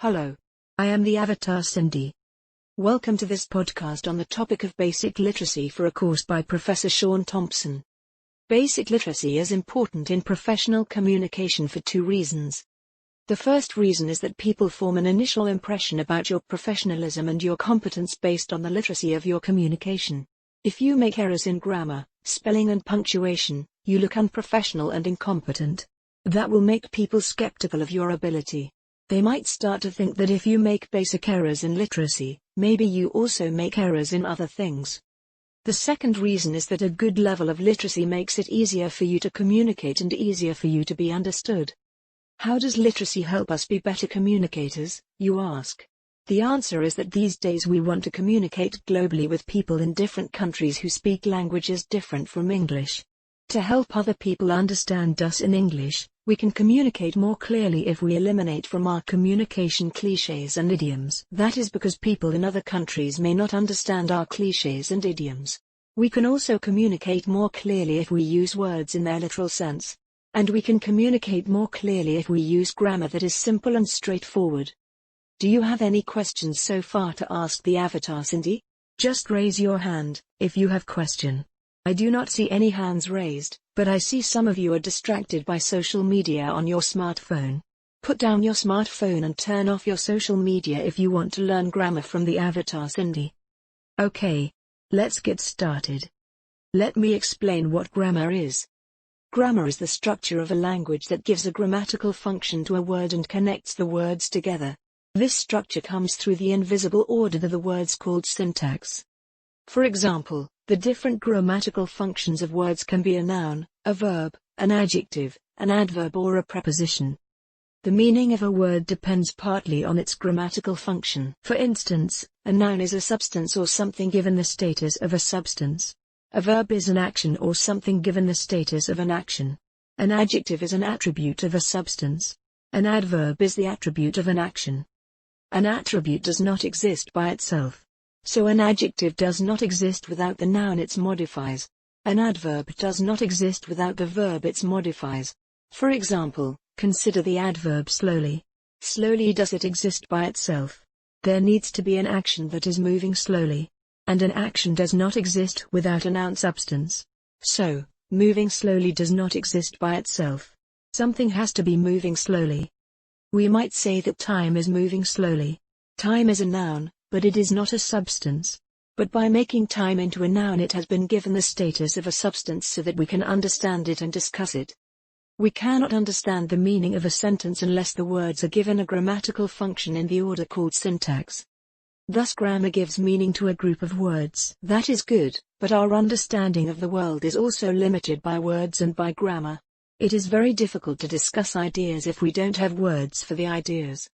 Hello. I am the Avatar Cindy. Welcome to this podcast on the topic of basic literacy for a course by Professor Shawn Thompson. Basic literacy is important in professional communication for two reasons. The first reason is that people form an initial impression about your professionalism and your competence based on the literacy of your communication. If you make errors in grammar, spelling and punctuation, you look unprofessional and incompetent. That will make people skeptical of your ability. They might start to think that if you make basic errors in literacy, maybe you also make errors in other things. The second reason is that a good level of literacy makes it easier for you to communicate and easier for you to be understood. How does literacy help us be better communicators, you ask? The answer is that these days we want to communicate globally with people in different countries who speak languages different from English. To help other people understand us in English, we can communicate more clearly if we eliminate from our communication clichés and idioms. That is because people in other countries may not understand our clichés and idioms. We can also communicate more clearly if we use words in their literal sense. And we can communicate more clearly if we use grammar that is simple and straightforward. Do you have any questions so far to ask the Avatar Cindy? Just raise your hand if you have question. I do not see any hands raised, but I see some of you are distracted by social media on your smartphone. Put down your smartphone and turn off your social media if you want to learn grammar from the Avatar Cindy. Okay, let's get started. Let me explain what grammar is. Grammar is the structure of a language that gives a grammatical function to a word and connects the words together. This structure comes through the invisible order of the words called syntax. For example, the different grammatical functions of words can be a noun, a verb, an adjective, an adverb or a preposition. The meaning of a word depends partly on its grammatical function. For instance, a noun is a substance or something given the status of a substance. A verb is an action or something given the status of an action. An adjective is an attribute of a substance. An adverb is the attribute of an action. An attribute does not exist by itself. So an adjective does not exist without the noun it modifies. An adverb does not exist without the verb it modifies. For example, consider the adverb slowly. Slowly does it exist by itself. There needs to be an action that is moving slowly. And an action does not exist without a noun substance. So, moving slowly does not exist by itself. Something has to be moving slowly. We might say that time is moving slowly. Time is a noun, but it is not a substance. But by making time into a noun it has been given the status of a substance so that we can understand it and discuss it. We cannot understand the meaning of a sentence unless the words are given a grammatical function in the order called syntax. Thus grammar gives meaning to a group of words. That is good, but our understanding of the world is also limited by words and by grammar. It is very difficult to discuss ideas if we don't have words for the ideas.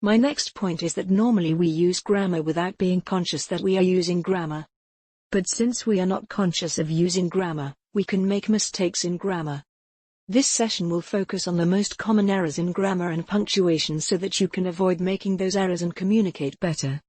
My next point is that normally we use grammar without being conscious that we are using grammar. But since we are not conscious of using grammar, we can make mistakes in grammar. This session will focus on the most common errors in grammar and punctuation so that you can avoid making those errors and communicate better.